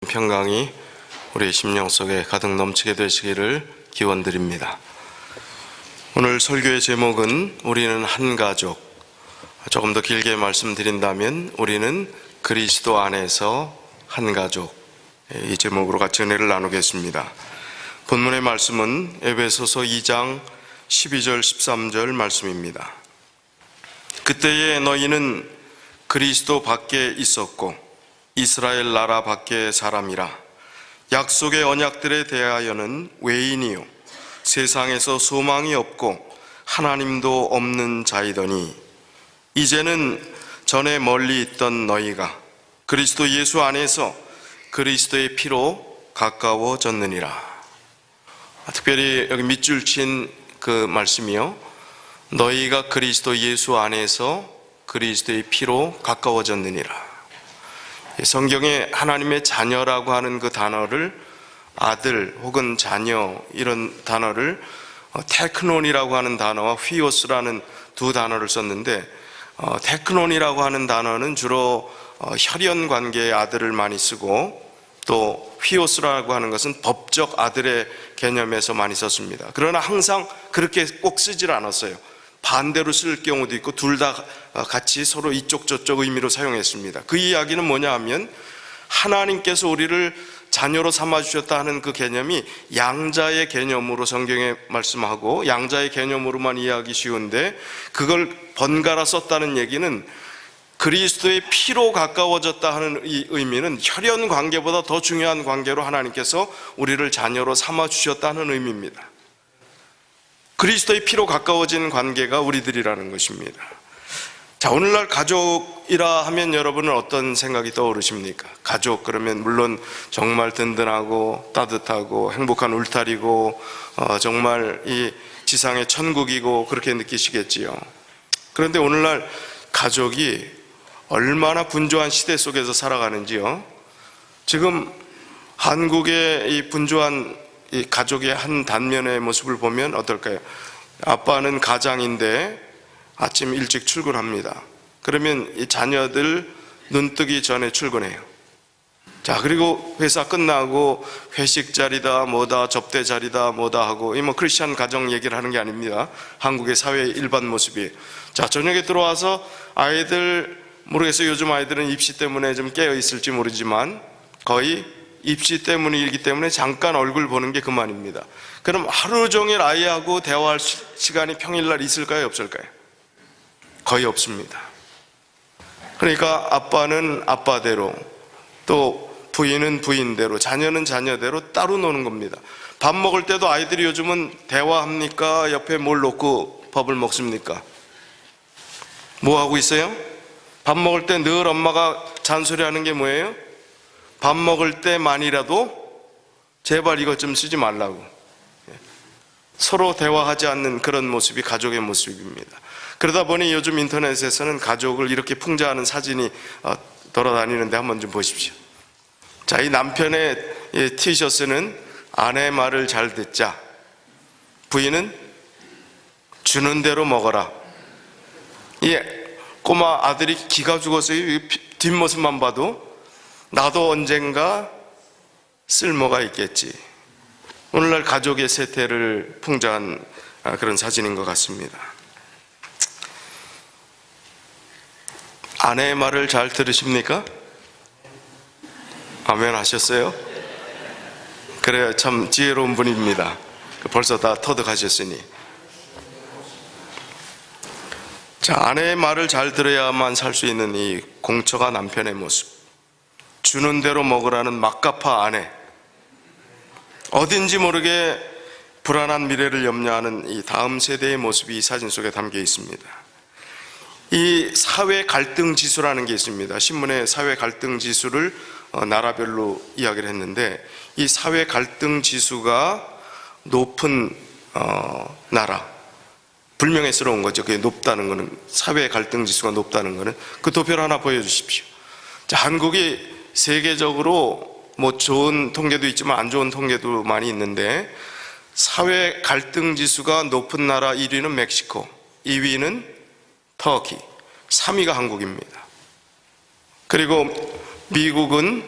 평강이 우리 심령 속에 가득 넘치게 되시기를 기원드립니다. 오늘 설교의 제목은 우리는 한 가족. 조금 더 길게 말씀드린다면 우리는 그리스도 안에서 한 가족. 이 제목으로 같이 은혜를 나누겠습니다. 본문의 말씀은 에베소서 2장 12절 13절 말씀입니다. 그때에 너희는 그리스도 밖에 있었고 이스라엘 나라 밖의 사람이라. 약속의 언약들에 대하여는 외인이요 세상에서 소망이 없고 하나님도 없는 자이더니 이제는 전에 멀리 있던 너희가 그리스도 예수 안에서 그리스도의 피로 가까워졌느니라. 특별히 여기 밑줄 친 그 말씀이요, 너희가 그리스도 예수 안에서 그리스도의 피로 가까워졌느니라. 성경에 하나님의 자녀라고 하는 그 단어를 아들 혹은 자녀 이런 단어를 테크논이라고 하는 단어와 휘오스라는 두 단어를 썼는데, 테크논이라고 하는 단어는 주로 혈연 관계의 아들을 많이 쓰고, 또 휘오스라고 하는 것은 법적 아들의 개념에서 많이 썼습니다. 그러나 항상 그렇게 꼭 쓰질 않았어요. 반대로 쓸 경우도 있고 둘 다 같이 서로 이쪽 저쪽 의미로 사용했습니다. 그 이야기는 뭐냐 하면 하나님께서 우리를 자녀로 삼아주셨다 하는 그 개념이 양자의 개념으로 성경에 말씀하고 양자의 개념으로만 이해하기 쉬운데, 그걸 번갈아 썼다는 얘기는 그리스도의 피로 가까워졌다 하는 이 의미는 혈연 관계보다 더 중요한 관계로 하나님께서 우리를 자녀로 삼아주셨다는 의미입니다. 그리스도의 피로 가까워진 관계가 우리들이라는 것입니다. 자, 오늘날 가족이라 하면 여러분은 어떤 생각이 떠오르십니까? 가족 그러면 물론 정말 든든하고 따뜻하고 행복한 울타리고 정말 이 지상의 천국이고 그렇게 느끼시겠지요. 그런데 오늘날 가족이 얼마나 분주한 시대 속에서 살아가는지요. 지금 한국의 이 분주한 이 가족의 한 단면의 모습을 보면 어떨까요? 아빠는 가장인데 아침 일찍 출근합니다. 그러면 이 자녀들 눈 뜨기 전에 출근해요. 자, 그리고 회사 끝나고 회식 자리다 뭐다 접대 자리다 뭐다 하고, 이 뭐 크리스찬 가정 얘기를 하는 게 아닙니다. 한국의 사회의 일반 모습이. 자, 저녁에 들어와서 아이들, 모르겠어요. 요즘 아이들은 입시 때문에 좀 깨어 있을지 모르지만 거의 입시 때문이기 때문에 잠깐 얼굴 보는 게 그만입니다. 그럼 하루 종일 아이하고 대화할 시간이 평일날 있을까요? 없을까요? 거의 없습니다. 그러니까 아빠는 아빠대로, 또 부인은 부인대로, 자녀는 자녀대로 따로 노는 겁니다. 밥 먹을 때도 아이들이 요즘은 대화합니까? 옆에 뭘 놓고 밥을 먹습니까? 뭐 하고 있어요? 밥 먹을 때 늘 엄마가 잔소리하는 게 뭐예요? 밥 먹을 때만이라도 제발 이것 좀 쓰지 말라고. 서로 대화하지 않는 그런 모습이 가족의 모습입니다. 그러다 보니 요즘 인터넷에서는 가족을 이렇게 풍자하는 사진이 돌아다니는데 한번 좀 보십시오. 자, 이 남편의 티셔츠는 아내 말을 잘 듣자, 부인은 주는 대로 먹어라. 꼬마 아들이 기가 죽었어요. 뒷모습만 봐도 나도 언젠가 쓸모가 있겠지. 오늘날 가족의 세태를 풍자한 그런 사진인 것 같습니다. 아내의 말을 잘 들으십니까? 아멘 하셨어요? 그래요. 참 지혜로운 분입니다. 벌써 다 터득하셨으니. 자, 아내의 말을 잘 들어야만 살 수 있는 이 공처가 남편의 모습, 주는 대로 먹으라는 막가파 아내, 어딘지 모르게 불안한 미래를 염려하는 이 다음 세대의 모습이 이 사진 속에 담겨 있습니다. 이 사회 갈등 지수라는 게 있습니다. 신문에 사회 갈등 지수를 나라별로 이야기를 했는데, 이 사회 갈등 지수가 높은 나라, 불명예스러운 거죠. 그게 높다는 거는, 사회 갈등 지수가 높다는 거는. 그 도표를 하나 보여주십시오. 자, 한국이 세계적으로 뭐 좋은 통계도 있지만 안 좋은 통계도 많이 있는데, 사회 갈등 지수가 높은 나라 1위는 멕시코, 2위는 터키, 3위가 한국입니다. 그리고 미국은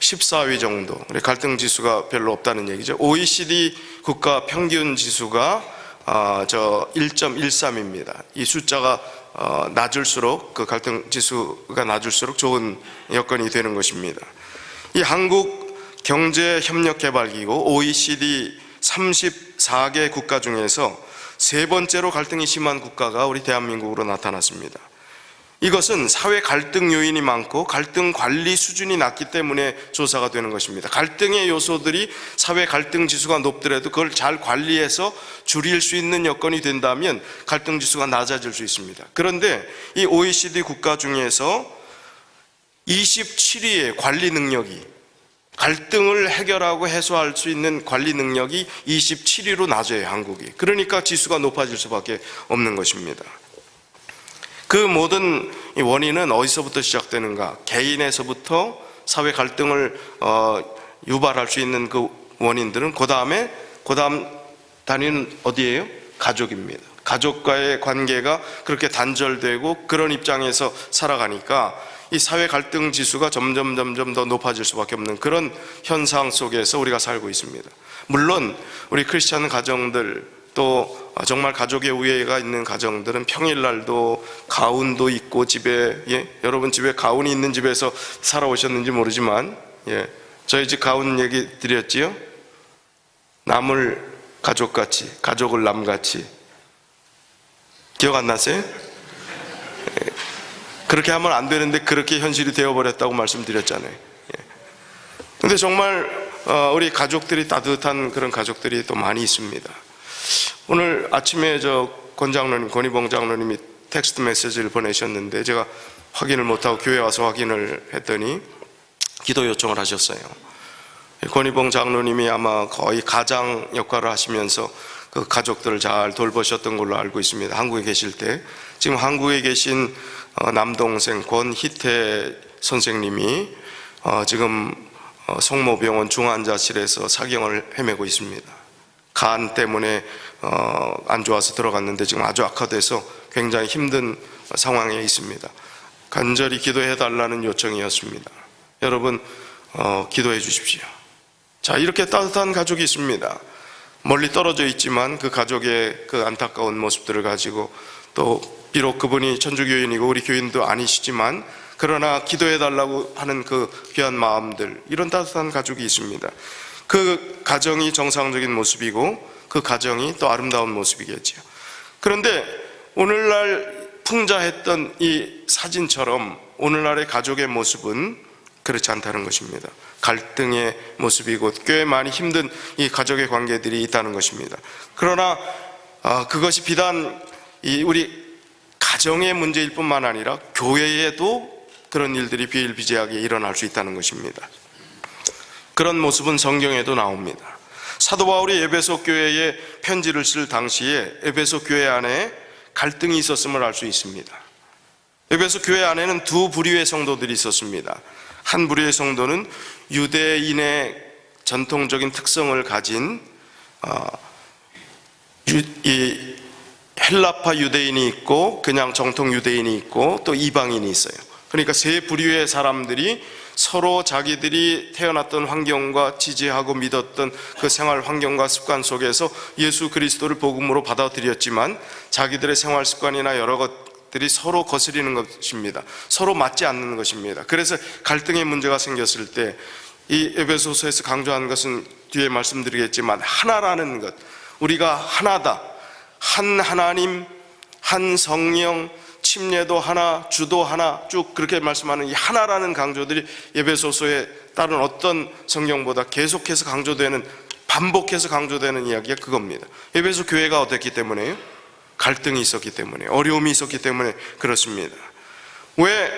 14위 정도, 갈등 지수가 별로 없다는 얘기죠. OECD 국가 평균 지수가 1.13입니다. 이 숫자가 낮을수록, 그 갈등 지수가 낮을수록 좋은 여건이 되는 것입니다. 이 한국경제협력개발기구 OECD 34개 국가 중에서 세 번째로 갈등이 심한 국가가 우리 대한민국으로 나타났습니다. 이것은 사회 갈등 요인이 많고 갈등 관리 수준이 낮기 때문에 조사가 되는 것입니다. 갈등의 요소들이 사회 갈등 지수가 높더라도 그걸 잘 관리해서 줄일 수 있는 여건이 된다면 갈등 지수가 낮아질 수 있습니다. 그런데 이 OECD 국가 중에서 27위의 관리 능력이, 갈등을 해결하고 해소할 수 있는 관리 능력이 27위로 낮아요, 한국이. 그러니까 지수가 높아질 수밖에 없는 것입니다. 그 모든 원인은 어디서부터 시작되는가? 개인에서부터 사회 갈등을 유발할 수 있는 그 원인들은 그 다음 단위는 어디예요? 가족입니다. 가족과의 관계가 그렇게 단절되고 그런 입장에서 살아가니까 이 사회 갈등 지수가 점점 더 높아질 수밖에 없는 그런 현상 속에서 우리가 살고 있습니다. 물론 우리 크리스찬 가정들, 또 정말 가족의 우애가 있는 가정들은 평일날도 가훈도 있고 집에, 여러분 집에 가훈이 있는 집에서 살아오셨는지 모르지만, 저희 집 가훈 얘기 드렸지요? 남을 가족같이, 가족을 남같이. 기억 안 나세요? 그렇게 하면 안 되는데 그렇게 현실이 되어버렸다고 말씀드렸잖아요. 근데 정말 우리 가족들이 따뜻한 그런 가족들이 또 많이 있습니다. 오늘 아침에 권희봉 장로님이 텍스트 메시지를 보내셨는데 제가 확인을 못하고 교회 와서 확인을 했더니 기도 요청을 하셨어요. 권희봉 장로님이 아마 거의 가장 역할을 하시면서 그 가족들을 잘 돌보셨던 걸로 알고 있습니다. 한국에 계실 때. 지금 한국에 계신 남동생 권희태 선생님이 지금 성모병원 중환자실에서 사경을 헤매고 있습니다. 간 때문에 안 좋아서 들어갔는데 지금 아주 악화돼서 굉장히 힘든 상황에 있습니다. 간절히 기도해 달라는 요청이었습니다. 여러분 기도해 주십시오. 자, 이렇게 따뜻한 가족이 있습니다. 멀리 떨어져 있지만 그 가족의 그 안타까운 모습들을 가지고, 또 비록 그분이 천주교인이고 우리 교인도 아니시지만 그러나 기도해 달라고 하는 그 귀한 마음들, 이런 따뜻한 가족이 있습니다. 그 가정이 정상적인 모습이고 그 가정이 또 아름다운 모습이겠죠. 그런데 오늘날 풍자했던 이 사진처럼 오늘날의 가족의 모습은 그렇지 않다는 것입니다. 갈등의 모습이고 꽤 많이 힘든 이 가족의 관계들이 있다는 것입니다. 그러나 그것이 비단 우리 가정의 문제일 뿐만 아니라 교회에도 그런 일들이 비일비재하게 일어날 수 있다는 것입니다. 그런 모습은 성경에도 나옵니다. 사도 바울이 에베소 교회에 편지를 쓸 당시에 에베소 교회 안에 갈등이 있었음을 알 수 있습니다. 에베소 교회 안에는 두 부류의 성도들이 있었습니다. 한 부류의 성도는 유대인의 전통적인 특성을 가진 이 헬라파 유대인이 있고 그냥 정통 유대인이 있고 또 이방인이 있어요. 그러니까 세 부류의 사람들이 서로 자기들이 태어났던 환경과 지지하고 믿었던 그 생활 환경과 습관 속에서 예수 그리스도를 복음으로 받아들였지만 자기들의 생활 습관이나 여러 것들이 서로 거스리는 것입니다. 서로 맞지 않는 것입니다. 그래서 갈등의 문제가 생겼을 때 이 에베소서에서 강조한 것은 뒤에 말씀드리겠지만 하나라는 것, 우리가 하나다, 한 하나님, 한 성령, 침례도 하나, 주도 하나, 쭉 그렇게 말씀하는 이 하나라는 강조들이 에베소서에 다른 어떤 성경보다 계속해서 강조되는, 반복해서 강조되는 이야기가 그겁니다. 에베소 교회가 어땠기 때문에요? 갈등이 있었기 때문에, 어려움이 있었기 때문에 그렇습니다. 왜?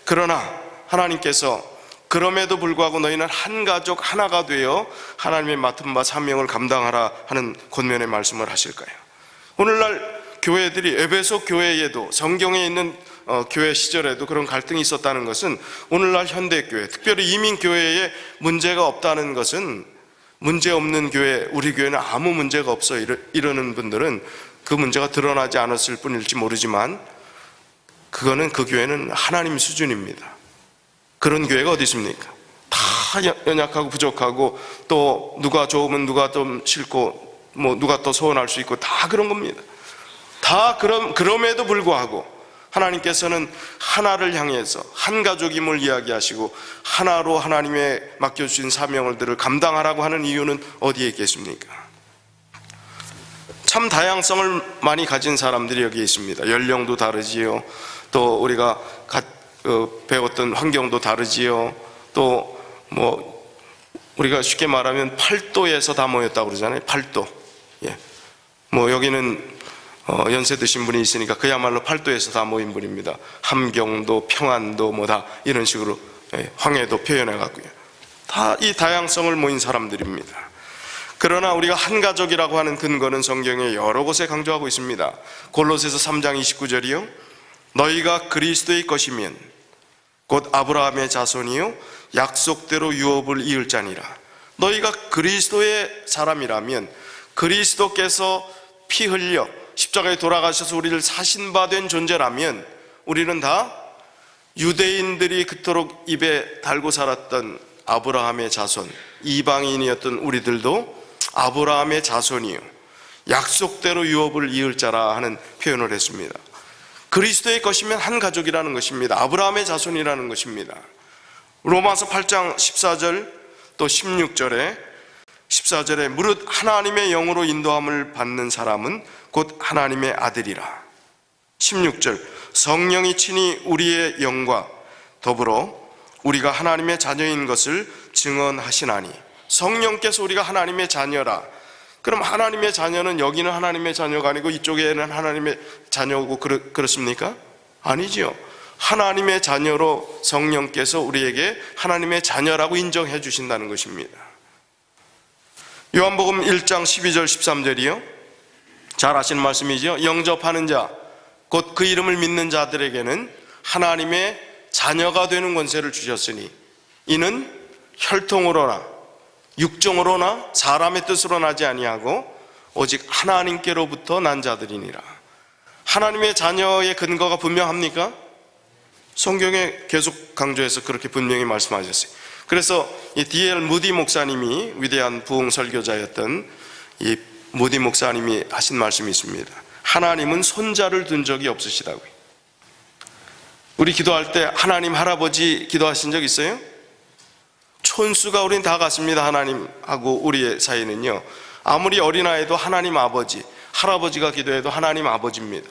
그러나 하나님께서 그럼에도 불구하고 너희는 한 가족 하나가 되어 하나님의 맡은 바 사명을 감당하라 하는 권면의 말씀을 하실까요? 오늘날 교회들이, 에베소 교회에도 성경에 있는 교회 시절에도 그런 갈등이 있었다는 것은 오늘날 현대교회, 특별히 이민교회에 문제가 없다는 것은, 문제없는 교회, 우리 교회는 아무 문제가 없어 이러는 분들은 그 문제가 드러나지 않았을 뿐일지 모르지만 그거는 그 교회는 하나님 수준입니다. 그런 교회가 어디 있습니까? 다 연약하고 부족하고, 또 누가 좋으면 누가 좀 싫고, 누가 또 소원할 수 있고, 다 그런 겁니다. 그럼에도 불구하고 하나님께서는 하나를 향해서 한 가족임을 이야기하시고 하나로 하나님의 맡겨주신 사명들을 감당하라고 하는 이유는 어디에 있겠습니까? 참 다양성을 많이 가진 사람들이 여기 있습니다. 연령도 다르지요. 또 우리가 배웠던 환경도 다르지요. 또 우리가 쉽게 말하면 팔도에서 다 모였다고 그러잖아요. 팔도. 예. 여기는 연세 드신 분이 있으니까 그야말로 팔도에서 다 모인 분입니다. 함경도, 평안도 다 이런 식으로 황해도 표현해 갖고요. 다 이 다양성을 모인 사람들입니다. 그러나 우리가 한 가족이라고 하는 근거는 성경에 여러 곳에 강조하고 있습니다. 골로새서 3장 29절이요. 너희가 그리스도의 것이면 곧 아브라함의 자손이요 약속대로 유업을 이을 자니라. 너희가 그리스도의 사람이라면, 그리스도께서 피 흘려 십자가에 돌아가셔서 우리를 사신 바 된 존재라면, 우리는 다 유대인들이 그토록 입에 달고 살았던 아브라함의 자손, 이방인이었던 우리들도 아브라함의 자손이요 약속대로 유업을 이을 자라 하는 표현을 했습니다. 그리스도의 것이면 한 가족이라는 것입니다. 아브라함의 자손이라는 것입니다. 로마서 8장 14절 또 16절에 14절에 무릇 하나님의 영으로 인도함을 받는 사람은 곧 하나님의 아들이라. 16절 성령이 친히 우리의 영과 더불어 우리가 하나님의 자녀인 것을 증언하시나니. 성령께서 우리가 하나님의 자녀라. 그럼 하나님의 자녀는 여기는 하나님의 자녀가 아니고 이쪽에는 하나님의 자녀고 그렇습니까? 아니지요. 하나님의 자녀로 성령께서 우리에게 하나님의 자녀라고 인정해 주신다는 것입니다. 요한복음 1장 12절 13절이요 잘 아시는 말씀이죠. 영접하는 자 곧 그 이름을 믿는 자들에게는 하나님의 자녀가 되는 권세를 주셨으니 이는 혈통으로나 육정으로나 사람의 뜻으로 나지 아니하고 오직 하나님께로부터 난 자들이니라. 하나님의 자녀의 근거가 분명합니까? 성경에 계속 강조해서 그렇게 분명히 말씀하셨어요. 그래서 이 D.L. 무디 목사님이, 위대한 부흥 설교자였던 이 무디 목사님이 하신 말씀이 있습니다. 하나님은 손자를 둔 적이 없으시다고요. 우리 기도할 때 하나님 할아버지 기도하신 적 있어요? 촌수가 우린 다 같습니다. 하나님하고 우리의 사이는요, 아무리 어린아이도 하나님 아버지, 할아버지가 기도해도 하나님 아버지입니다.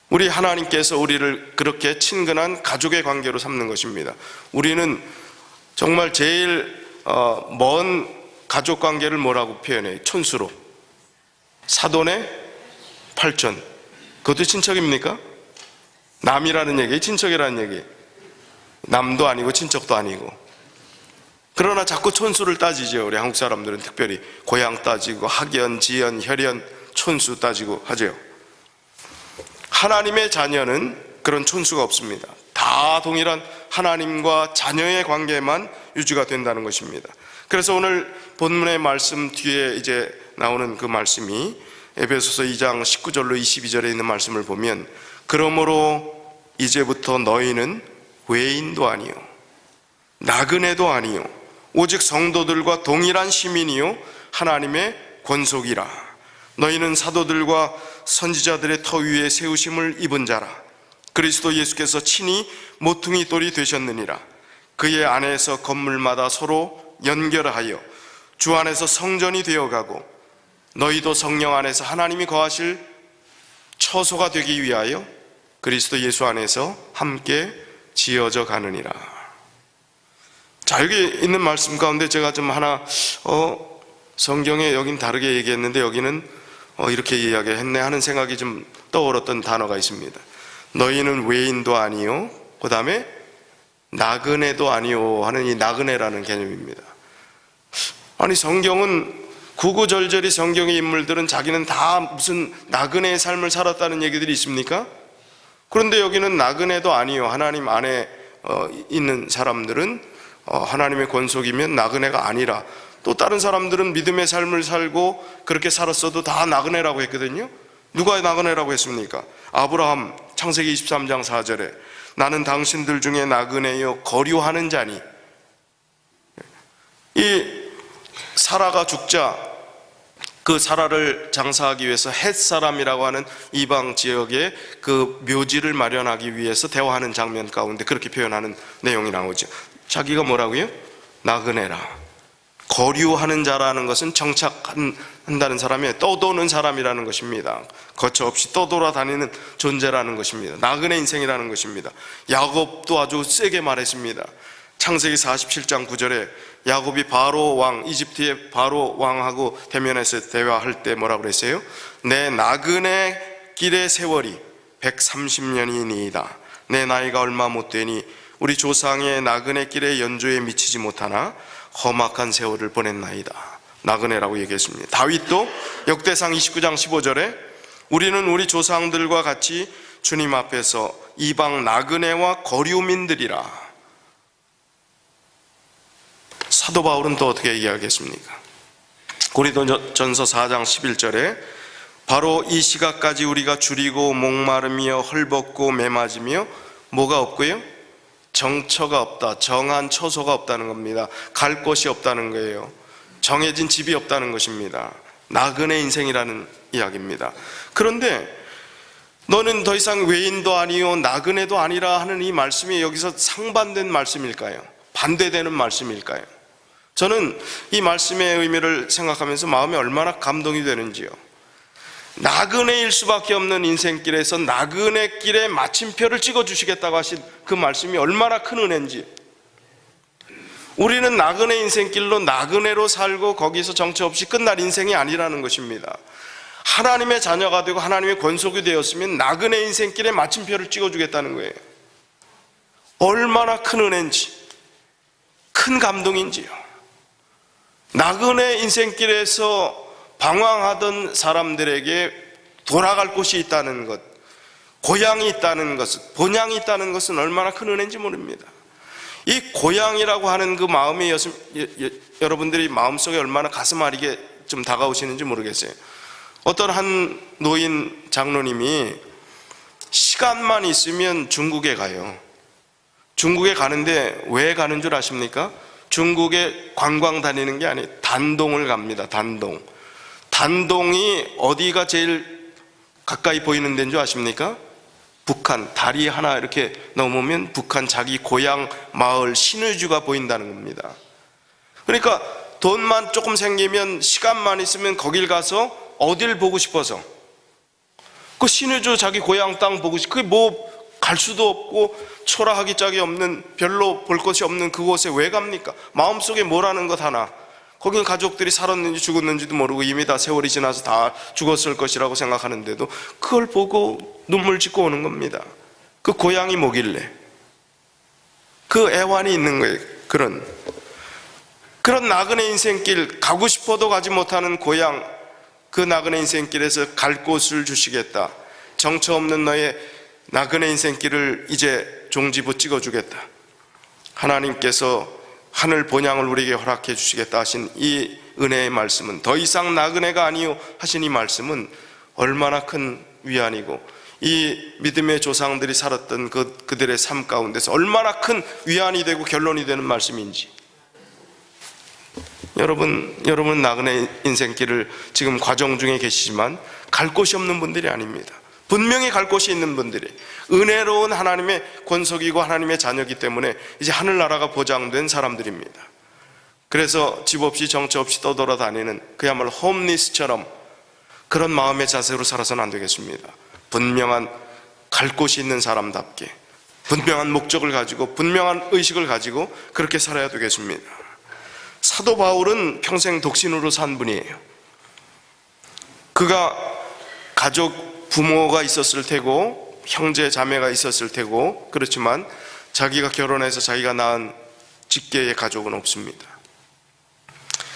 우리 하나님께서 우리를 그렇게 친근한 가족의 관계로 삼는 것입니다. 우리는 정말 제일 먼 가족 관계를 뭐라고 표현해요? 촌수로. 사돈의 팔촌. 그것도 친척입니까? 남이라는 얘기, 친척이라는 얘기. 남도 아니고 친척도 아니고. 그러나 자꾸 촌수를 따지죠. 우리 한국 사람들은 특별히 고향 따지고 학연, 지연, 혈연, 촌수 따지고 하죠. 하나님의 자녀는 그런 촌수가 없습니다. 다 동일한 하나님과 자녀의 관계만 유지가 된다는 것입니다. 그래서 오늘 본문의 말씀 뒤에 이제 나오는 그 말씀이 에베소서 2장 19절로 22절에 있는 말씀을 보면, 그러므로 이제부터 너희는 외인도 아니요 나그네도 아니요 오직 성도들과 동일한 시민이요 하나님의 권속이라. 너희는 사도들과 선지자들의 터 위에 세우심을 입은 자라. 그리스도 예수께서 친히 모퉁이 돌이 되셨느니라. 그의 안에서 건물마다 서로 연결하여 주 안에서 성전이 되어가고 너희도 성령 안에서 하나님이 거하실 처소가 되기 위하여 그리스도 예수 안에서 함께 지어져 가느니라. 자, 여기 있는 말씀 가운데 제가 좀 하나 성경에 여긴 다르게 얘기했는데 여기는 이렇게 이야기했네 하는 생각이 좀 떠올랐던 단어가 있습니다. 너희는 외인도 아니요, 그 다음에 나그네도 아니요 하는 이 나그네라는 개념입니다. 아니, 성경은 구구절절히 성경의 인물들은 자기는 다 무슨 나그네의 삶을 살았다는 얘기들이 있습니까? 그런데 여기는 나그네도 아니요, 하나님 안에 있는 사람들은 하나님의 권속이면 나그네가 아니라, 또 다른 사람들은 믿음의 삶을 살고 그렇게 살았어도 다 나그네라고 했거든요. 누가 나그네라고 했습니까? 아브라함, 창세기 23장 4절에 나는 당신들 중에 나그네여 거류하는 자니 이 사라가 죽자 그 사라를 장사하기 위해서 헷 사람이라고 하는 이방 지역에 그 묘지를 마련하기 위해서 대화하는 장면 가운데 그렇게 표현하는 내용이 나오죠. 자기가 뭐라고요? 나그네라. 거류하는 자라는 것은 정착한다는 사람이 떠도는 사람이라는 것입니다. 거처 없이 떠돌아다니는 존재라는 것입니다. 나그네 인생이라는 것입니다. 야곱도 아주 세게 말했습니다. 창세기 47장 9절에 야곱이 바로 왕, 이집트의 바로 왕하고 대면해서 대화할 때 뭐라고 그랬어요? 내 나그네 길의 세월이 130년이니이다. 내 나이가 얼마 못 되니 우리 조상의 나그네 길의 연조에 미치지 못하나 험악한 세월을 보냈나이다. 나그네라고 얘기했습니다. 다윗도 역대상 29장 15절에 우리는 우리 조상들과 같이 주님 앞에서 이방 나그네와 거류민들이라. 사도 바울은 또 어떻게 이야기했습니까? 고린도전서 4장 11절에 바로 이 시각까지 우리가 줄이고 목마르며 헐벗고 매맞으며 뭐가 없고요? 정처가 없다. 정한 처소가 없다는 겁니다. 갈 곳이 없다는 거예요. 정해진 집이 없다는 것입니다. 나그네 인생이라는 이야기입니다. 그런데 너는 더 이상 외인도 아니요 나그네도 아니라 하는 이 말씀이 여기서 상반된 말씀일까요? 반대되는 말씀일까요? 저는 이 말씀의 의미를 생각하면서 마음이 얼마나 감동이 되는지요. 나그네일 수밖에 없는 인생길에서 나그네 길에 마침표를 찍어주시겠다고 하신 그 말씀이 얼마나 큰 은혜인지. 우리는 나그네 인생길로 나그네로 살고 거기서 정처 없이 끝날 인생이 아니라는 것입니다. 하나님의 자녀가 되고 하나님의 권속이 되었으면 나그네 인생길에 마침표를 찍어주겠다는 거예요. 얼마나 큰 은혜인지, 큰 감동인지요. 나그네 인생길에서 방황하던 사람들에게 돌아갈 곳이 있다는 것, 고향이 있다는 것, 본향이 있다는 것은 얼마나 큰 은혜인지 모릅니다. 이 고향이라고 하는 그 마음이 여러분들이 마음속에 얼마나 가슴 아리게 좀 다가오시는지 모르겠어요. 어떤 한 노인 장로님이 시간만 있으면 중국에 가요. 중국에 가는데 왜 가는 줄 아십니까? 중국에 관광 다니는 게 아니에요. 단동을 갑니다. 단동이 어디가 제일 가까이 보이는 데인 줄 아십니까? 북한. 다리 하나 이렇게 넘으면 북한 자기 고향 마을 신의주가 보인다는 겁니다. 그러니까 돈만 조금 생기면 시간만 있으면 거길 가서 어딜 보고 싶어서 그 신의주 자기 고향 땅 보고 싶어. 그게 뭐 갈 수도 없고 초라하기 짝이 없는, 별로 볼 것이 없는 그곳에 왜 갑니까? 마음속에 뭐라는 것 하나, 거긴 가족들이 살았는지 죽었는지도 모르고 이미 다 세월이 지나서 다 죽었을 것이라고 생각하는데도 그걸 보고 눈물 짓고 오는 겁니다. 그 고향이 뭐길래, 그 애환이 있는 거예요. 그런 나그네 인생길, 가고 싶어도 가지 못하는 고향, 그 나그네 인생길에서 갈 곳을 주시겠다. 정처 없는 너의 나그네 인생길을 이제 종지부 찍어주겠다. 하나님께서 하늘 본향을 우리에게 허락해 주시겠다 하신 이 은혜의 말씀은, 더 이상 나그네가 아니요 하신 이 말씀은 얼마나 큰 위안이고, 이 믿음의 조상들이 살았던 그들의 삶 가운데서 얼마나 큰 위안이 되고 결론이 되는 말씀인지. 여러분 나그네 인생길을 지금 과정 중에 계시지만 갈 곳이 없는 분들이 아닙니다. 분명히 갈 곳이 있는 분들이, 은혜로운 하나님의 권속이고 하나님의 자녀이기 때문에 이제 하늘나라가 보장된 사람들입니다. 그래서 집 없이 정처 없이 떠돌아다니는 그야말로 홈리스처럼 그런 마음의 자세로 살아서는 안 되겠습니다. 분명한 갈 곳이 있는 사람답게, 분명한 목적을 가지고 분명한 의식을 가지고 그렇게 살아야 되겠습니다. 사도 바울은 평생 독신으로 산 분이에요. 그가 가족, 부모가 있었을 테고 형제 자매가 있었을 테고, 그렇지만 자기가 결혼해서 자기가 낳은 직계의 가족은 없습니다.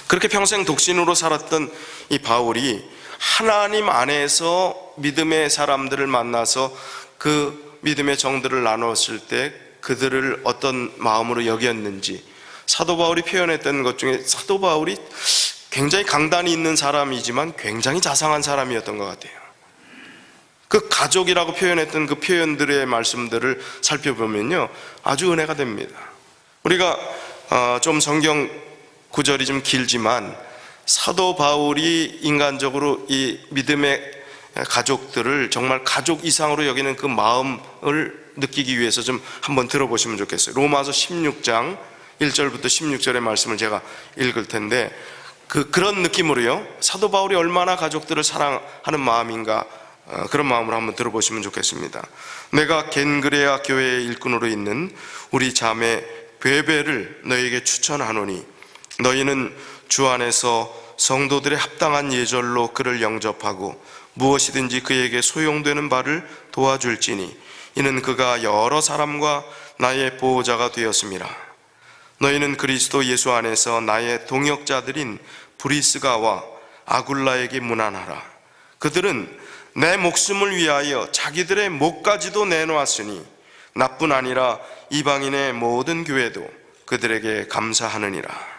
그렇게 평생 독신으로 살았던 이 바울이 하나님 안에서 믿음의 사람들을 만나서 그 믿음의 정들을 나눴을 때 그들을 어떤 마음으로 여겼는지, 사도 바울이 표현했던 것 중에, 사도 바울이 굉장히 강단이 있는 사람이지만 굉장히 자상한 사람이었던 것 같아요. 그 가족이라고 표현했던 그 표현들의 말씀들을 살펴보면요, 아주 은혜가 됩니다. 우리가 좀 성경 구절이 좀 길지만 사도 바울이 인간적으로 이 믿음의 가족들을 정말 가족 이상으로 여기는 그 마음을 느끼기 위해서 좀 한번 들어보시면 좋겠어요. 로마서 16장 1절부터 16절의 말씀을 제가 읽을 텐데 그런 느낌으로요, 사도 바울이 얼마나 가족들을 사랑하는 마음인가, 그런 마음으로 한번 들어보시면 좋겠습니다. 내가 겐그레아 교회의 일꾼으로 있는 우리 자매 베베를 너희에게 추천하노니 너희는 주 안에서 성도들의 합당한 예절로 그를 영접하고 무엇이든지 그에게 소용되는 바를 도와줄지니 이는 그가 여러 사람과 나의 보호자가 되었음이라. 너희는 그리스도 예수 안에서 나의 동역자들인 브리스가와 아굴라에게 문안하라. 그들은 내 목숨을 위하여 자기들의 목까지도 내놓았으니 나뿐 아니라 이방인의 모든 교회도 그들에게 감사하느니라.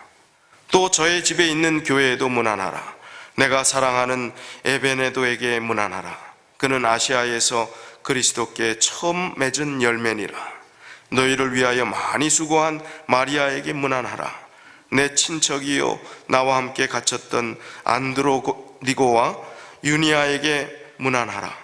또 저의 집에 있는 교회에도 문안하라. 내가 사랑하는 에베네도에게 문안하라. 그는 아시아에서 그리스도께 처음 맺은 열매니라. 너희를 위하여 많이 수고한 마리아에게 문안하라. 내 친척이요 나와 함께 갇혔던 안드로니고와 유니아에게 문안하라.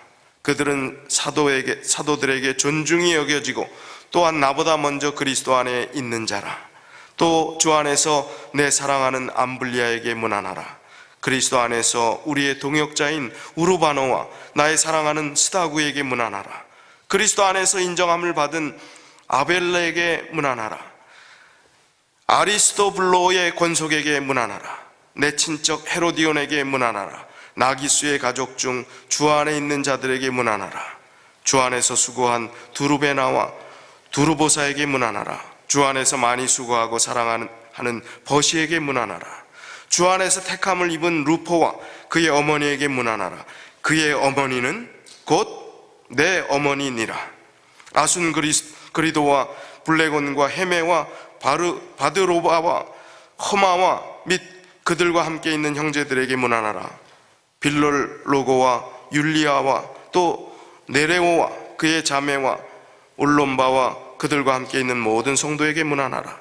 그들은 사도들에게 존중이 여겨지고 또한 나보다 먼저 그리스도 안에 있는 자라. 또 주 안에서 내 사랑하는 암블리아에게 문안하라. 그리스도 안에서 우리의 동역자인 우르바노와 나의 사랑하는 스다구에게 문안하라. 그리스도 안에서 인정함을 받은 아벨레에게 문안하라. 아리스토블로의 권속에게 문안하라. 내 친척 헤로디온에게 문안하라. 나기수의 가족 중 주 안에 있는 자들에게 문안하라. 주 안에서 수고한 두루베나와 두루보사에게 문안하라. 주 안에서 많이 수고하고 사랑하는 버시에게 문안하라. 주 안에서 택함을 입은 루포와 그의 어머니에게 문안하라. 그의 어머니는 곧 내 어머니니라. 아순 그리도와 블레곤과 헤메와 바드로바와 허마와 및 그들과 함께 있는 형제들에게 문안하라. 빌롤로고와 율리아와 또 네레오와 그의 자매와 올롬바와 그들과 함께 있는 모든 성도에게 문안하라.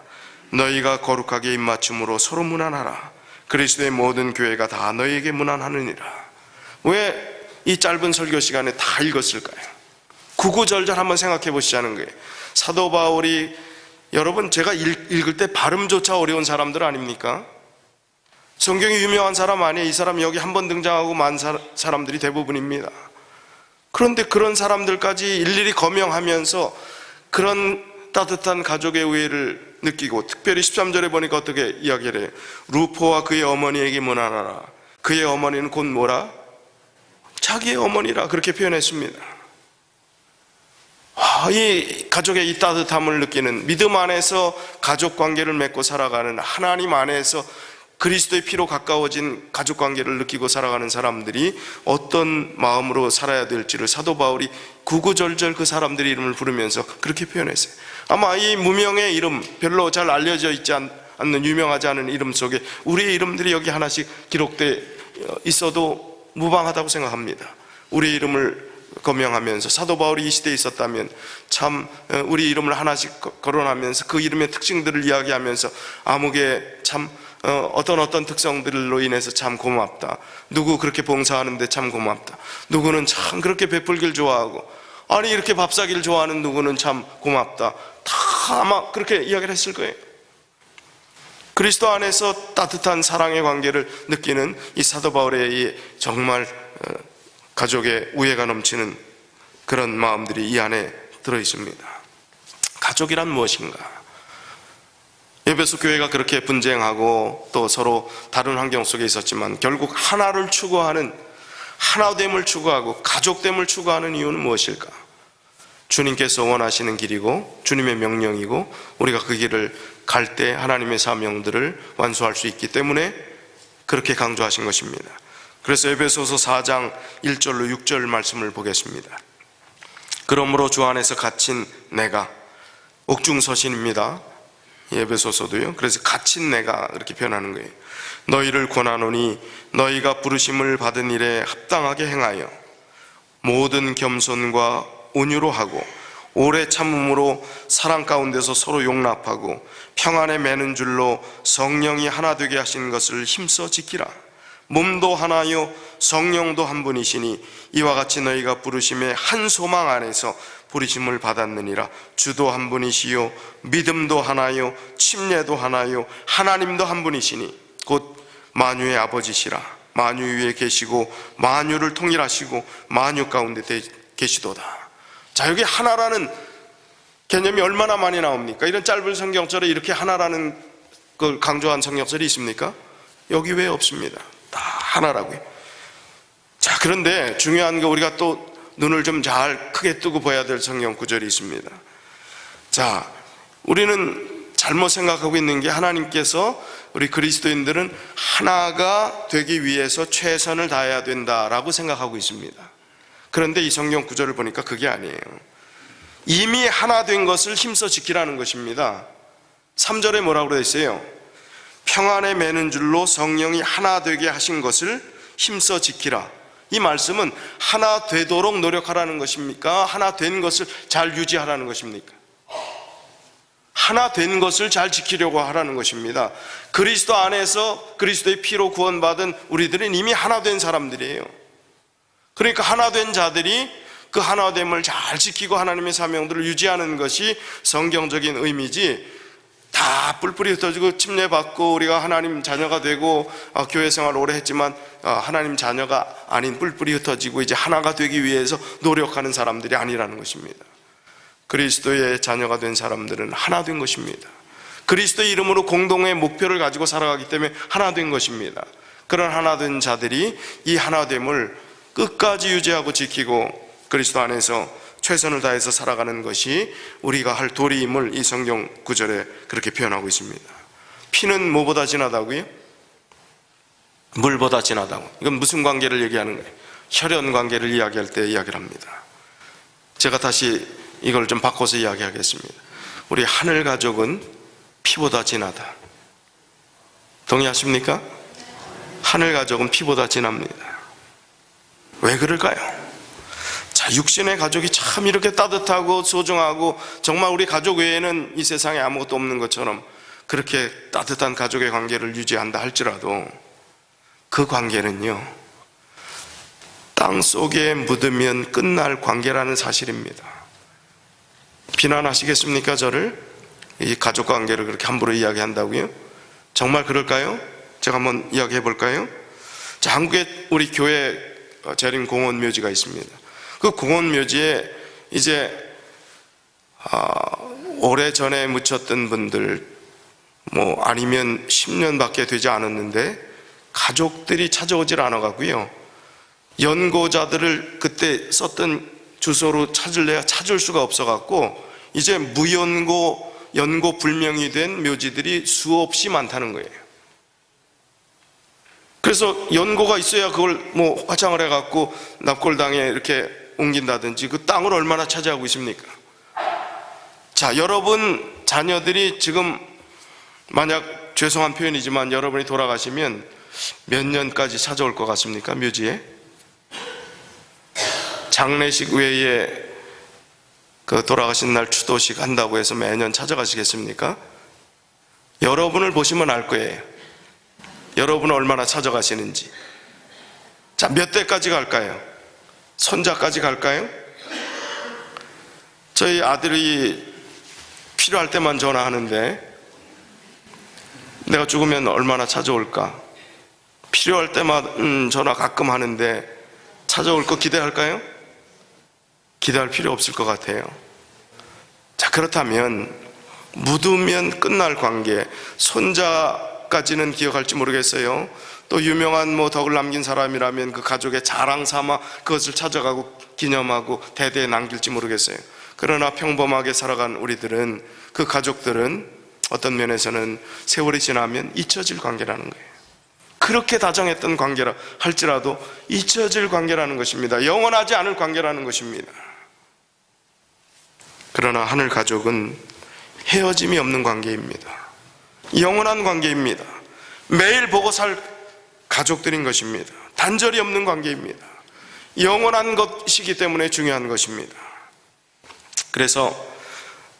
너희가 거룩하게 입맞춤으로 서로 문안하라. 그리스도의 모든 교회가 다 너희에게 문안하느니라. 왜 이 짧은 설교 시간에 다 읽었을까요? 구구절절 한번 생각해 보시자는 거예요. 사도 바울이, 여러분 제가 읽을 때 발음조차 어려운 사람들 아닙니까? 성경이 유명한 사람 아니에요. 이 사람 여기 한번 등장하고 만 사람들이 대부분입니다. 그런데 그런 사람들까지 일일이 거명하면서 그런 따뜻한 가족의 우애를 느끼고, 특별히 13절에 보니까 어떻게 이야기를 해요? 루포와 그의 어머니에게 문안하라. 그의 어머니는 곧 뭐라? 자기의 어머니라 그렇게 표현했습니다. 이 가족의 이 따뜻함을 느끼는, 믿음 안에서 가족관계를 맺고 살아가는, 하나님 안에서 그리스도의 피로 가까워진 가족관계를 느끼고 살아가는 사람들이 어떤 마음으로 살아야 될지를 사도 바울이 구구절절 그 사람들의 이름을 부르면서 그렇게 표현했어요. 아마 이 무명의 이름, 별로 잘 알려져 있지 않는, 유명하지 않은 이름 속에 우리의 이름들이 여기 하나씩 기록되어 있어도 무방하다고 생각합니다. 우리 이름을 거명하면서 사도 바울이 이 시대에 있었다면 참 우리 이름을 하나씩 거론하면서 그 이름의 특징들을 이야기하면서 아무개 참 어떤 특성들로 인해서 참 고맙다. 누구 그렇게 봉사하는데 참 고맙다. 누구는 참 그렇게 베풀기를 좋아하고, 아니 이렇게 밥 사기를 좋아하는 누구는 참 고맙다. 다 아마 그렇게 이야기를 했을 거예요. 그리스도 안에서 따뜻한 사랑의 관계를 느끼는 이 사도 바울의 이 정말 가족의 우애가 넘치는 그런 마음들이 이 안에 들어있습니다. 가족이란 무엇인가? 에베소 교회가 그렇게 분쟁하고 또 서로 다른 환경 속에 있었지만 결국 하나를 추구하는, 하나됨을 추구하고 가족됨을 추구하는 이유는 무엇일까? 주님께서 원하시는 길이고 주님의 명령이고 우리가 그 길을 갈 때 하나님의 사명들을 완수할 수 있기 때문에 그렇게 강조하신 것입니다. 그래서 에베소서 4장 1절로 6절 말씀을 보겠습니다. 그러므로 주 안에서 갇힌 내가, 옥중서신입니다. 에베소서도요. 그래서 갇힌 내가 이렇게 표현하는 거예요. 너희를 권하노니 너희가 부르심을 받은 일에 합당하게 행하여 모든 겸손과 온유로 하고 오래 참음으로 사랑 가운데서 서로 용납하고 평안에 매는 줄로 성령이 하나 되게 하신 것을 힘써 지키라. 몸도 하나요 성령도 한 분이시니 이와 같이 너희가 부르심의 한 소망 안에서 부르심을 받았느니라. 주도 한 분이시요 믿음도 하나요 침례도 하나요 하나님도 한 분이시니 곧 만유의 아버지시라. 만유 위에 계시고 만유를 통일하시고 만유 가운데 계시도다. 자, 여기 하나라는 개념이 얼마나 많이 나옵니까? 이런 짧은 성경절에 이렇게 하나라는 걸 강조한 성경절이 있습니까? 여기 왜 없습니다. 다 하나라고요. 자, 그런데 중요한 거 우리가 또 눈을 좀 잘 크게 뜨고 봐야 될 성경 구절이 있습니다. 자, 우리는 잘못 생각하고 있는 게 하나님께서 우리 그리스도인들은 하나가 되기 위해서 최선을 다해야 된다라고 생각하고 있습니다. 그런데 이 성경 구절을 보니까 그게 아니에요. 이미 하나 된 것을 힘써 지키라는 것입니다. 3절에 뭐라고 되어 있어요? 평안에 매는 줄로 성령이 하나 되게 하신 것을 힘써 지키라. 이 말씀은 하나 되도록 노력하라는 것입니까? 하나 된 것을 잘 유지하라는 것입니까? 하나 된 것을 잘 지키려고 하라는 것입니다. 그리스도 안에서 그리스도의 피로 구원받은 우리들은 이미 하나 된 사람들이에요. 그러니까 하나 된 자들이 그 하나됨을 잘 지키고 하나님의 사명들을 유지하는 것이 성경적인 의미지, 다 뿔뿔이 흩어지고 침례받고 우리가 하나님 자녀가 되고 교회 생활을 오래 했지만 하나님 자녀가 아닌 뿔뿔이 흩어지고 이제 하나가 되기 위해서 노력하는 사람들이 아니라는 것입니다. 그리스도의 자녀가 된 사람들은 하나 된 것입니다. 그리스도의 이름으로 공동의 목표를 가지고 살아가기 때문에 하나 된 것입니다. 그런 하나 된 자들이 이 하나됨을 끝까지 유지하고 지키고 그리스도 안에서 최선을 다해서 살아가는 것이 우리가 할 도리임을 이 성경 구절에 그렇게 표현하고 있습니다. 피는 뭐보다 진하다고요? 물보다 진하다고. 이건 무슨 관계를 얘기하는 거예요? 혈연 관계를 이야기할 때 이야기를 합니다. 제가 다시 이걸 좀 바꿔서 이야기하겠습니다. 우리 하늘 가족은 피보다 진하다. 동의하십니까? 하늘 가족은 피보다 진합니다. 왜 그럴까요? 자, 육신의 가족이 참 이렇게 따뜻하고 소중하고 정말 우리 가족 외에는 이 세상에 아무것도 없는 것처럼 그렇게 따뜻한 가족의 관계를 유지한다 할지라도 그 관계는요, 땅 속에 묻으면 끝날 관계라는 사실입니다. 비난하시겠습니까? 저를? 이 가족 관계를 그렇게 함부로 이야기한다고요? 정말 그럴까요? 제가 한번 이야기해 볼까요? 자, 한국에 우리 교회 재림 공원 묘지가 있습니다. 그 공원 묘지에 이제 오래전에 묻혔던 분들 뭐 아니면 10년밖에 되지 않았는데 가족들이 찾아오질 않아가고요, 연고자들을 그때 썼던 주소로 찾을래야 찾을 수가 없어갖고 이제 무연고, 연고 불명이 된 묘지들이 수없이 많다는 거예요. 그래서 연고가 있어야 그걸 뭐 화창을 해갖고 납골당에 이렇게 옮긴다든지 그 땅을 얼마나 차지하고 있습니까? 자, 여러분 자녀들이 지금 만약 죄송한 표현이지만 여러분이 돌아가시면 몇 년까지 찾아올 것 같습니까? 묘지에? 장례식 외에 그 돌아가신 날 추도식 한다고 해서 매년 찾아가시겠습니까? 여러분을 보시면 알 거예요. 여러분은 얼마나 찾아가시는지. 자, 몇 대까지 갈까요? 손자까지 갈까요? 저희 아들이 필요할 때만 전화하는데 내가 죽으면 얼마나 찾아올까? 필요할 때만 전화 가끔 하는데 찾아올 거 기대할까요? 기대할 필요 없을 것 같아요. 자, 그렇다면 묻으면 끝날 관계, 손자까지는 기억할지 모르겠어요. 또 유명한 뭐 덕을 남긴 사람이라면 그 가족의 자랑 삼아 그것을 찾아가고 기념하고 대대에 남길지 모르겠어요. 그러나 평범하게 살아간 우리들은, 그 가족들은 어떤 면에서는 세월이 지나면 잊혀질 관계라는 거예요. 그렇게 다정했던 관계라 할지라도 잊혀질 관계라는 것입니다. 영원하지 않을 관계라는 것입니다. 그러나 하늘 가족은 헤어짐이 없는 관계입니다. 영원한 관계입니다. 매일 보고 살 가족들인 것입니다. 단절이 없는 관계입니다. 영원한 것이기 때문에 중요한 것입니다. 그래서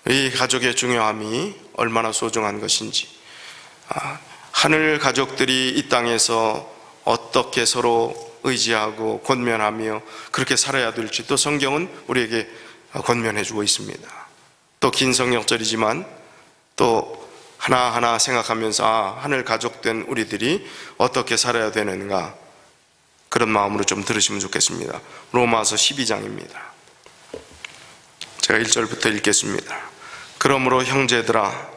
이 가족의 중요함이 얼마나 소중한 것인지, 하늘 가족들이 이 땅에서 어떻게 서로 의지하고 권면하며 그렇게 살아야 될지 또 성경은 우리에게 권면해 주고 있습니다. 또 긴 성령절이지만 또 하나하나 생각하면서 하늘 가족된 우리들이 어떻게 살아야 되는가, 그런 마음으로 좀 들으시면 좋겠습니다. 로마서 12장입니다. 제가 1절부터 읽겠습니다. 그러므로 형제들아,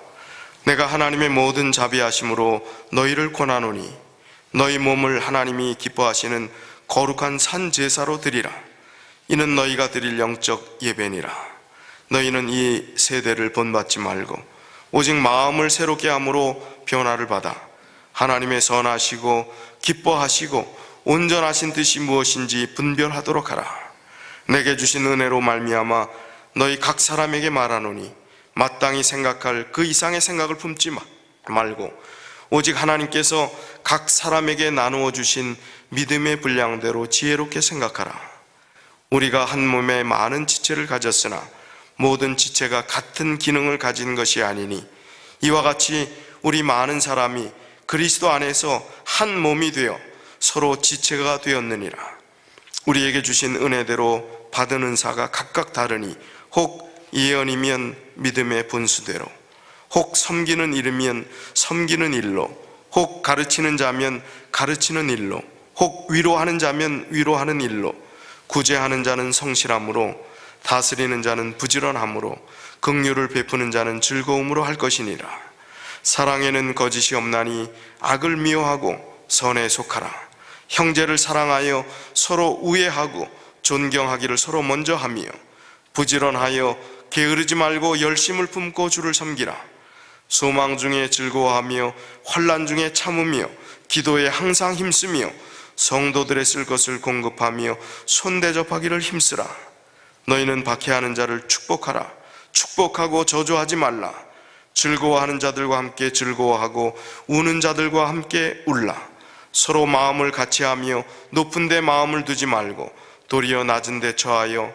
내가 하나님의 모든 자비하심으로 너희를 권하노니 너희 몸을 하나님이 기뻐하시는 거룩한 산 제사로 드리라. 이는 너희가 드릴 영적 예배니라. 너희는 이 세대를 본받지 말고 오직 마음을 새롭게 함으로 변화를 받아 하나님의 선하시고 기뻐하시고 온전하신 뜻이 무엇인지 분별하도록 하라. 내게 주신 은혜로 말미암아 너희 각 사람에게 말하노니 마땅히 생각할 그 이상의 생각을 품지 말고 오직 하나님께서 각 사람에게 나누어 주신 믿음의 분량대로 지혜롭게 생각하라. 우리가 한 몸에 많은 지체를 가졌으나 모든 지체가 같은 기능을 가진 것이 아니니 이와 같이 우리 많은 사람이 그리스도 안에서 한 몸이 되어 서로 지체가 되었느니라. 우리에게 주신 은혜대로 받은 은사가 각각 다르니 혹 예언이면 믿음의 분수대로, 혹 섬기는 일이면 섬기는 일로, 혹 가르치는 자면 가르치는 일로, 혹 위로하는 자면 위로하는 일로, 구제하는 자는 성실함으로, 다스리는 자는 부지런함으로, 긍휼을 베푸는 자는 즐거움으로 할 것이니라. 사랑에는 거짓이 없나니 악을 미워하고 선에 속하라. 형제를 사랑하여 서로 우애하고 존경하기를 서로 먼저 하며 부지런하여 게으르지 말고 열심을 품고 주를 섬기라. 소망 중에 즐거워하며 환난 중에 참으며 기도에 항상 힘쓰며 성도들의 쓸 것을 공급하며 손대접하기를 힘쓰라. 너희는 박해하는 자를 축복하라. 축복하고 저주하지 말라. 즐거워하는 자들과 함께 즐거워하고 우는 자들과 함께 울라. 서로 마음을 같이하며 높은 데 마음을 두지 말고 도리어 낮은 데 처하여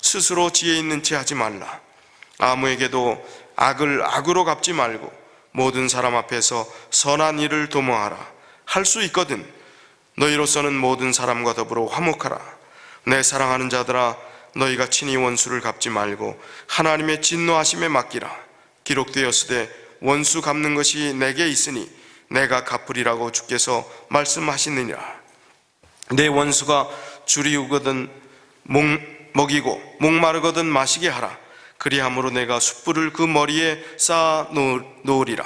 스스로 지혜 있는 체 하지 말라. 아무에게도 악을 악으로 갚지 말고 모든 사람 앞에서 선한 일을 도모하라. 할 수 있거든 너희로서는 모든 사람과 더불어 화목하라. 내 사랑하는 자들아, 너희가 친히 원수를 갚지 말고 하나님의 진노하심에 맡기라. 기록되었으되 원수 갚는 것이 내게 있으니 내가 갚으리라고 주께서 말씀하시느니라. 내 원수가 줄이우거든 먹이고 목마르거든 마시게 하라. 그리함으로 내가 숯불을 그 머리에 쌓아 놓으리라.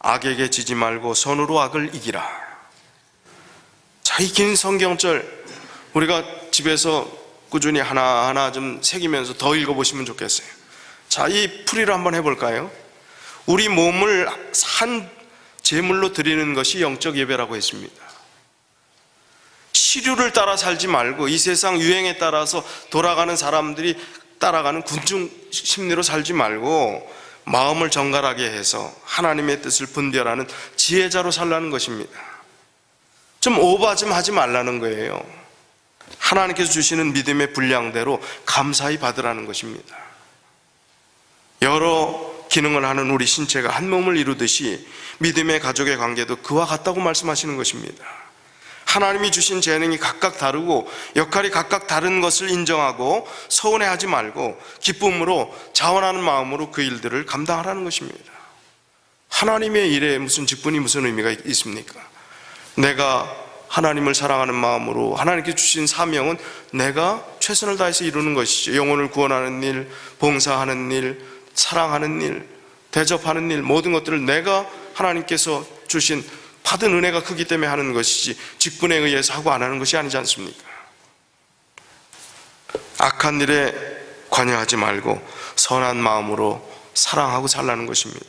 악에게 지지 말고 선으로 악을 이기라. 자, 이 긴 성경절 우리가 집에서 꾸준히 하나하나 좀 새기면서 더 읽어보시면 좋겠어요. 자, 이 풀이를 한번 해볼까요? 우리 몸을 산 제물로 드리는 것이 영적 예배라고 했습니다. 시류를 따라 살지 말고 이 세상 유행에 따라서 돌아가는 사람들이 따라가는 군중 심리로 살지 말고 마음을 정갈하게 해서 하나님의 뜻을 분별하는 지혜자로 살라는 것입니다. 좀 오버 좀 하지 말라는 거예요. 하나님께서 주시는 믿음의 분량대로 감사히 받으라는 것입니다. 여러 기능을 하는 우리 신체가 한 몸을 이루듯이 믿음의 가족의 관계도 그와 같다고 말씀하시는 것입니다. 하나님이 주신 재능이 각각 다르고 역할이 각각 다른 것을 인정하고 서운해하지 말고 기쁨으로 자원하는 마음으로 그 일들을 감당하라는 것입니다. 하나님의 일에 무슨 직분이 무슨 의미가 있습니까? 내가 하나님을 사랑하는 마음으로 하나님께 주신 사명은 내가 최선을 다해서 이루는 것이죠. 영혼을 구원하는 일, 봉사하는 일, 사랑하는 일, 대접하는 일, 모든 것들을 내가 하나님께서 주신 받은 은혜가 크기 때문에 하는 것이지 직분에 의해서 하고 안 하는 것이 아니지 않습니까? 악한 일에 관여하지 말고 선한 마음으로 사랑하고 살라는 것입니다.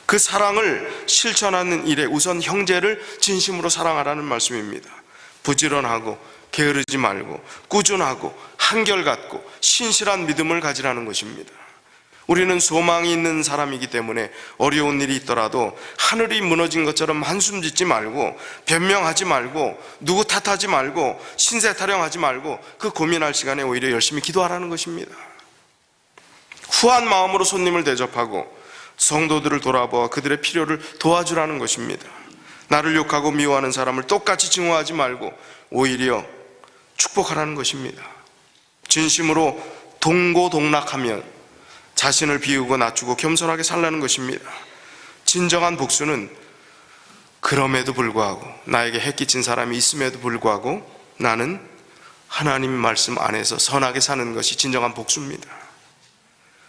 그 사랑을 실천하는 일에 우선 형제를 진심으로 사랑하라는 말씀입니다. 부지런하고 게으르지 말고 꾸준하고 한결같고 신실한 믿음을 가지라는 것입니다. 우리는 소망이 있는 사람이기 때문에 어려운 일이 있더라도 하늘이 무너진 것처럼 한숨 짓지 말고 변명하지 말고 누구 탓하지 말고 신세 타령하지 말고 그 고민할 시간에 오히려 열심히 기도하라는 것입니다. 후한 마음으로 손님을 대접하고 성도들을 돌아보아 그들의 필요를 도와주라는 것입니다. 나를 욕하고 미워하는 사람을 똑같이 증오하지 말고 오히려 축복하라는 것입니다. 진심으로 동고동락하면 자신을 비우고 낮추고 겸손하게 살라는 것입니다. 진정한 복수는 그럼에도 불구하고, 나에게 해끼친 사람이 있음에도 불구하고 나는 하나님 말씀 안에서 선하게 사는 것이 진정한 복수입니다.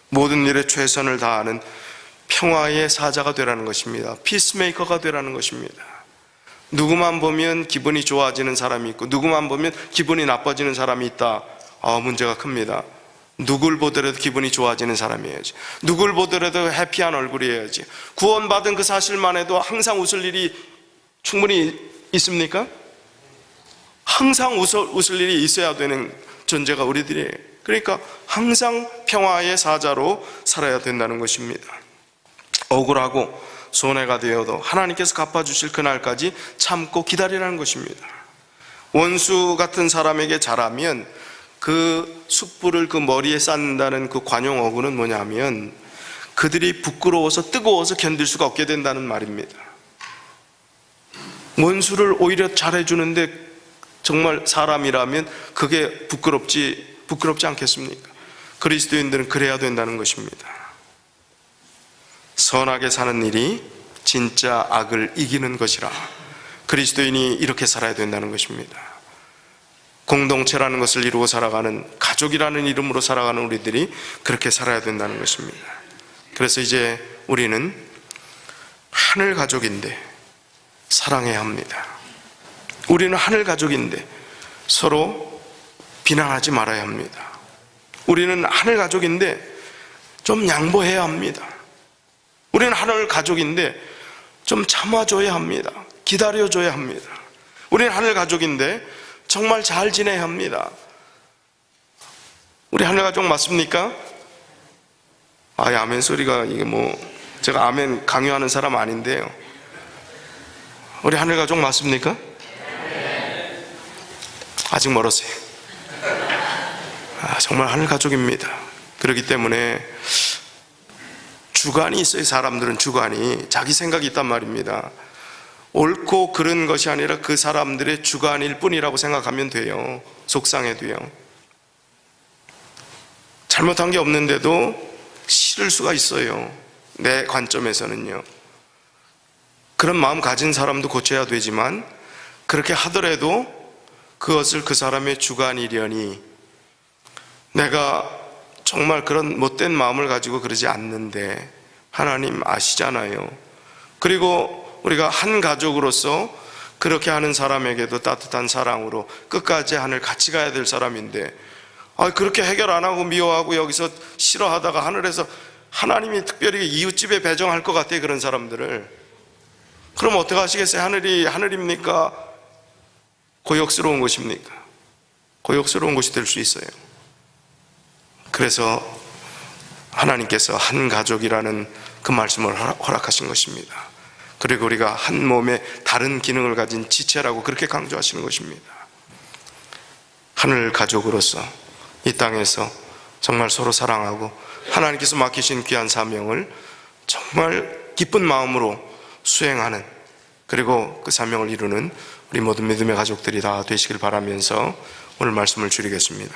모든 일에 최선을 다하는 평화의 사자가 되라는 것입니다. 피스메이커가 되라는 것입니다. 누구만 보면 기분이 좋아지는 사람이 있고 누구만 보면 기분이 나빠지는 사람이 있다. 문제가 큽니다. 누굴 보더라도 기분이 좋아지는 사람이어야지. 누굴 보더라도 해피한 얼굴이어야지. 구원받은 그 사실만 해도 항상 웃을 일이 충분히 있습니까? 항상 웃을 일이 있어야 되는 존재가 우리들이에요. 그러니까 항상 평화의 사자로 살아야 된다는 것입니다. 억울하고 손해가 되어도 하나님께서 갚아주실 그날까지 참고 기다리라는 것입니다. 원수 같은 사람에게 잘하면 그 숯불을 그 머리에 쌓는다는 그 관용 어구는 뭐냐면 그들이 부끄러워서 뜨거워서 견딜 수가 없게 된다는 말입니다. 원수를 오히려 잘해주는데 정말 사람이라면 그게 부끄럽지 않겠습니까? 그리스도인들은 그래야 된다는 것입니다. 선하게 사는 일이 진짜 악을 이기는 것이라. 그리스도인이 이렇게 살아야 된다는 것입니다. 공동체라는 것을 이루고 살아가는, 가족이라는 이름으로 살아가는 우리들이 그렇게 살아야 된다는 것입니다. 그래서 이제 우리는 하늘 가족인데 사랑해야 합니다. 우리는 하늘 가족인데 서로 비난하지 말아야 합니다. 우리는 하늘 가족인데 좀 양보해야 합니다. 우리는 하늘 가족인데 좀 참아줘야 합니다. 기다려줘야 합니다. 우리는 하늘 가족인데 정말 잘 지내야 합니다. 우리 하늘 가족 맞습니까? 아멘 소리가 이게 제가 아멘 강요하는 사람 아닌데요. 우리 하늘 가족 맞습니까? 아직 멀었어요. 정말 하늘 가족입니다. 그렇기 때문에 주관이 있어요. 사람들은 주관이 자기 생각이 있단 말입니다. 옳고 그른 것이 아니라 그 사람들의 주관일 뿐이라고 생각하면 돼요. 속상해도요. 잘못한 게 없는데도 싫을 수가 있어요. 내 관점에서는요. 그런 마음 가진 사람도 고쳐야 되지만 그렇게 하더라도 그것을 그 사람의 주관이려니 내가 정말 그런 못된 마음을 가지고 그러지 않는데 하나님 아시잖아요. 그리고 우리가 한 가족으로서 그렇게 하는 사람에게도 따뜻한 사랑으로 끝까지 하늘 같이 가야 될 사람인데 그렇게 해결 안 하고 미워하고 여기서 싫어하다가 하늘에서 하나님이 특별히 이웃집에 배정할 것 같아요. 그런 사람들을. 그럼 어떻게 하시겠어요? 하늘이 하늘입니까? 고역스러운 곳입니까? 고역스러운 곳이 될 수 있어요. 그래서 하나님께서 한 가족이라는 그 말씀을 허락하신 것입니다. 그리고 우리가 한 몸에 다른 기능을 가진 지체라고 그렇게 강조하시는 것입니다. 하늘 가족으로서 이 땅에서 정말 서로 사랑하고 하나님께서 맡기신 귀한 사명을 정말 기쁜 마음으로 수행하는, 그리고 그 사명을 이루는 우리 모든 믿음의 가족들이 다 되시길 바라면서 오늘 말씀을 줄이겠습니다.